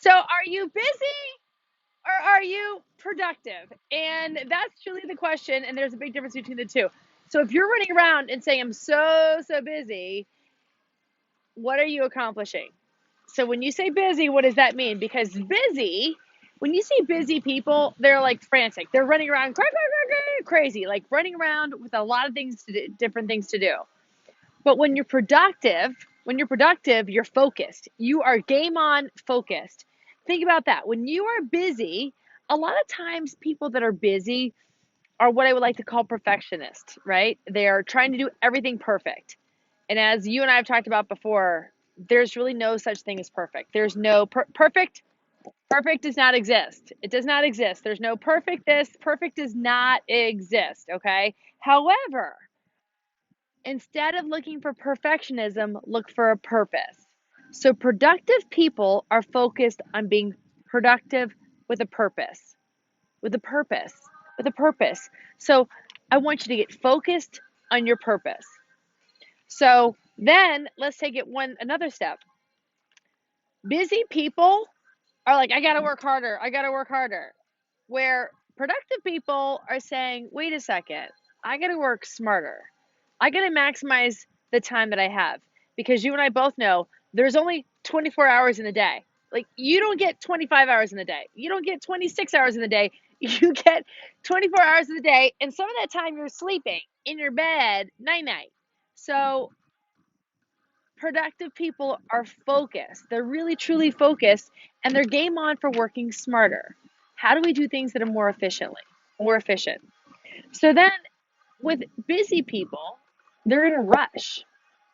So are you busy or are you productive? And that's truly the question. And there's a big difference between the two. So if you're running around and saying, I'm so busy, what are you accomplishing? So when you say busy, what does that mean? Because busy, when you see busy people, they're like frantic. They're running around crazy, like running around with a lot of things to do, different things to do. But when you're productive, you're focused. You are game on focused. Think about that. When you are busy, a lot of times people that are busy are what I would like to call perfectionists, right? They are trying to do everything perfect. And as you and I have talked about before, there's really no such thing as perfect. There's no perfect. Perfect does not exist. It does not exist. There's no perfect this. Perfect does not exist. Okay. However, instead of looking for perfectionism, look for a purpose. So productive people are focused on being productive with a purpose, with a purpose, with a purpose. So I want you to get focused on your purpose. So then let's take it another step. Busy people are like, I gotta work harder. I gotta work harder. Where productive people are saying, wait a second, I gotta work smarter. I gotta maximize the time that I have. Because you and I both know there's only 24 hours in a day. Like, you don't get 25 hours in the day. You don't get 26 hours in the day. You get 24 hours in the day. And some of that time you're sleeping in your bed, night night. So productive people are focused. They're really truly focused and they're game on for working smarter. How do we do things that are more efficient? So then with busy people, they're in a rush.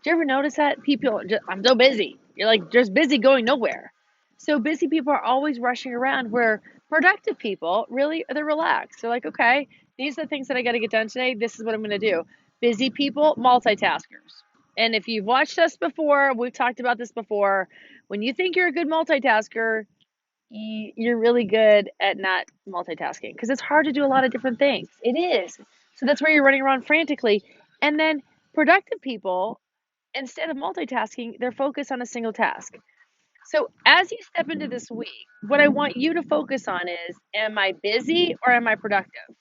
Do you ever notice that? People, just, I'm so busy. You're like just busy going nowhere. So busy people are always rushing around where productive people really, they're relaxed. They're like, okay, these are the things that I got to get done today. This is what I'm going to do. Busy people, multitaskers. And if you've watched us before, we've talked about this before. When you think you're a good multitasker, you're really good at not multitasking because it's hard to do a lot of different things. It is. So that's where you're running around frantically. And then productive people, instead of multitasking, they're focused on a single task. So as you step into this week, what I want you to focus on is, am I busy or am I productive?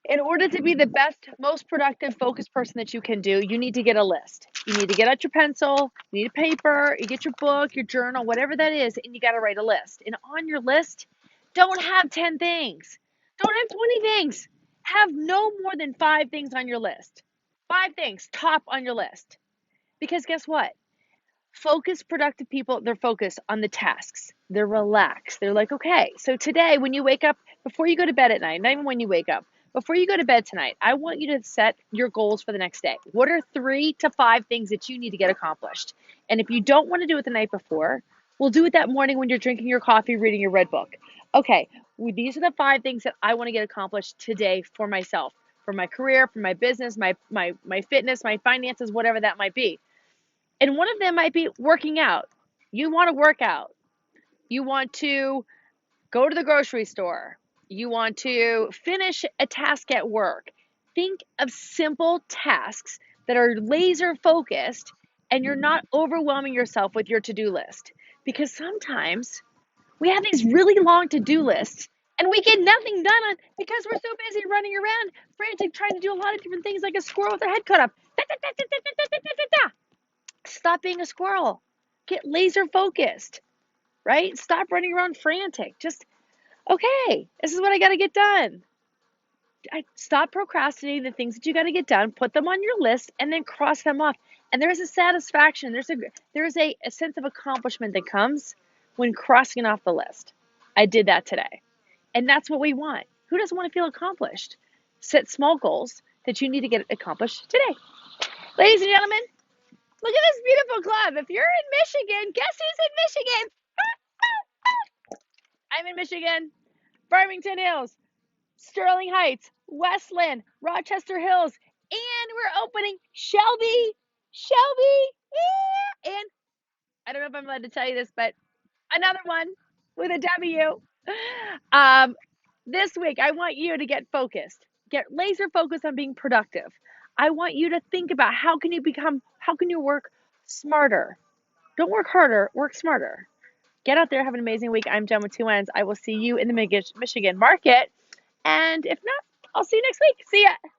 In order to be the best, most productive, focused person that you can do, you need to get a list. You need to get out your pencil, you need a paper, you get your book, your journal, whatever that is, and you got to write a list. And on your list, don't have 10 things. Don't have 20 things. Have no more than 5 things on your list. 5 things top on your list. Because guess what? Focused, productive people, they're focused on the tasks. They're relaxed. They're like, okay, so today when you wake up, before you go to bed at night, not even when you wake up, before you go to bed tonight, I want you to set your goals for the next day. What are 3 to 5 things that you need to get accomplished? And if you don't want to do it the night before, we'll do it that morning when you're drinking your coffee, reading your red book. Okay, these are the 5 things that I want to get accomplished today for myself, for my career, for my business, my fitness, my finances, whatever that might be. And one of them might be working out. You want to work out. You want to go to the grocery store. You want to finish a task at work. Think of simple tasks that are laser focused and you're not overwhelming yourself with your to do list. Because sometimes we have these really long to do lists and we get nothing done on because we're so busy running around frantic trying to do a lot of different things like a squirrel with their head cut up. Stop being a squirrel. Get laser focused, right? Stop running around frantic. Just, okay, this is what I got to get done. Stop procrastinating the things that you got to get done, put them on your list, and then cross them off. And there's a satisfaction, there's a sense of accomplishment that comes when crossing off the list. I did that today. And that's what we want. Who doesn't want to feel accomplished? Set small goals that you need to get accomplished today. Ladies and gentlemen, look at this beautiful club. If you're in Michigan, guess who's in Michigan? I'm in Michigan. Farmington Hills, Sterling Heights, Westland, Rochester Hills, and we're opening Shelby, and I don't know if I'm allowed to tell you this, but another one with a W. Um, this week, I want you to get focused, get laser focused on being productive. I want you to think about how can you work smarter? Don't work harder, work smarter. Get out there, have an amazing week. I'm Jen with two N's. I will see you in the Michigan market. And if not, I'll see you next week. See ya.